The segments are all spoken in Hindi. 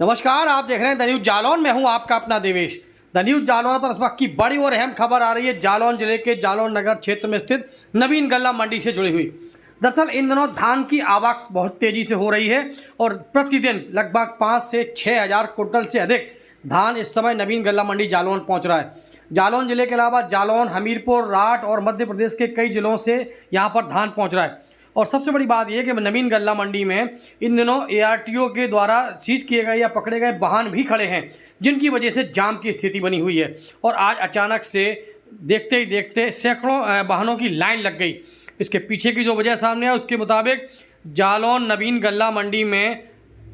नमस्कार, आप देख रहे हैं द न्यूज़ जालौन। मैं हूं आपका अपना देवेश। द न्यूज़ जालौन पर इस वक्त की बड़ी और अहम खबर आ रही है जालौन जिले के जालौन नगर क्षेत्र में स्थित नवीन गल्ला मंडी से जुड़ी हुई। दरअसल इन दिनों धान की आवक बहुत तेज़ी से हो रही है और प्रतिदिन लगभग 5 से 6 हज़ार कुंटल से अधिक धान इस समय नवीन गल्ला मंडी जालौन पहुँच रहा है। जालौन जिले के अलावा जालौन, हमीरपुर, राठ और मध्य प्रदेश के कई ज़िलों से यहाँ पर धान पहुँच रहा है। और सबसे बड़ी बात यह कि नवीन गल्ला मंडी में इन दिनों ARTO के द्वारा सीज किए गए या पकड़े गए वाहन भी खड़े हैं, जिनकी वजह से जाम की स्थिति बनी हुई है। और आज अचानक से देखते ही देखते सैकड़ों वाहनों की लाइन लग गई। इसके पीछे की जो वजह सामने है उसके मुताबिक जालौन नवीन गल्ला मंडी में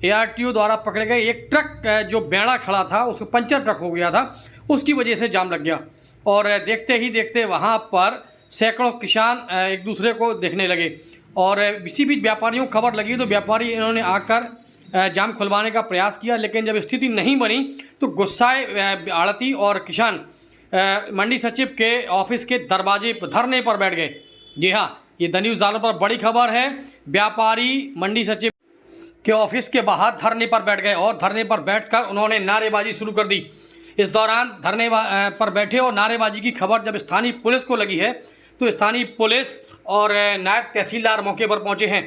ARTO द्वारा पकड़े गए एक ट्रक जो बेड़ा खड़ा था, उसको पंचर ट्रक हो गया था, उसकी वजह से जाम लग गया। और देखते ही देखते वहाँ पर सैकड़ों किसान एक दूसरे को देखने लगे और इसी बीच व्यापारियों को खबर लगी तो व्यापारी इन्होंने आकर जाम खुलवाने का प्रयास किया, लेकिन जब स्थिति नहीं बनी तो गुस्साए आड़ती और किसान मंडी सचिव के ऑफिस के दरवाजे पर धरने पर बैठ गए। जी हाँ, ये द न्यूज़ जालौन पर बड़ी खबर है। व्यापारी मंडी सचिव के ऑफिस के बाहर धरने पर बैठ गए और धरने पर बैठकर उन्होंने नारेबाजी शुरू कर दी। इस दौरान धरने पर बैठे और नारेबाजी की खबर जब स्थानीय पुलिस को लगी है तो स्थानीय पुलिस और नायब तहसीलदार मौके पर पहुंचे हैं।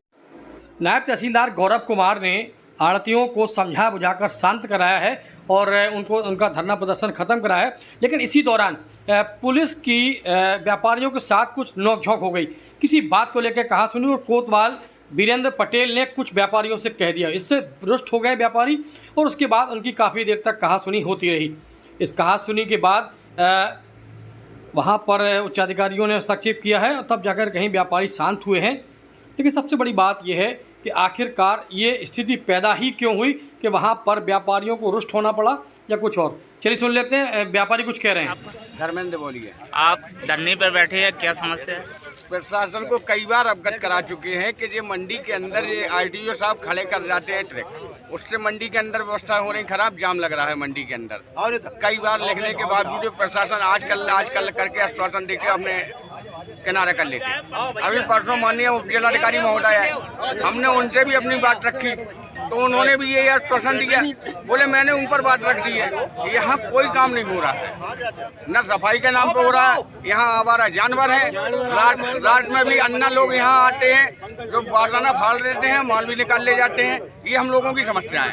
नायब तहसीलदार गौरव कुमार ने आड़तियों को समझा बुझाकर शांत कराया है और उनका धरना प्रदर्शन खत्म कराया है। लेकिन इसी दौरान पुलिस की व्यापारियों के साथ कुछ नोकझोंक हो गई। किसी बात को लेकर कहा सुनी और कोतवाल वीरेंद्र पटेल ने कुछ व्यापारियों से कह दिया। इससे रुष्ट हो गए व्यापारी और उसके बाद उनकी काफ़ी देर तक कहा सुनी होती रही। इस कहा सुनी के बाद वहाँ पर उच्चाधिकारियों ने हस्तक्षेप किया है और तब जाकर कहीं व्यापारी शांत हुए हैं। लेकिन सबसे बड़ी बात यह है कि आखिरकार ये स्थिति पैदा ही क्यों हुई कि वहाँ पर व्यापारियों को रुष्ट होना पड़ा या कुछ और। चलिए सुन लेते हैं व्यापारी कुछ कह रहे हैं। धर्मेंद्र बोलिए। आप धरने पर बैठे हैं, क्या समस्या है? प्रशासन को कई बार अवगत करा चुके हैं कि ये मंडी के अंदर ये RTO साहब खड़े कर जाते हैं ट्रक, उससे मंडी के अंदर व्यवस्था हो रही खराब, जाम लग रहा है मंडी के अंदर। और कई बार लिखने के बावजूद प्रशासन आजकल करके आश्वासन देके अपने किनारा कर लेते हैं। अभी परसों माननीय उप जिलाधिकारी महोदय आए, हमने उनसे भी अपनी बात रखी तो उन्होंने भी ये आश्वासन दिया, बोले मैंने उन पर बात रख दी है, यहाँ कोई काम नहीं हो रहा है, न सफाई के नाम पे हो रहा है, यहाँ आवारा जानवर है। रात में भी अन्ना लोग यहाँ आते हैं जो बारदाना फाड़ देते हैं, माल भी निकाल ले जाते हैं। ये हम लोगों की समस्या है।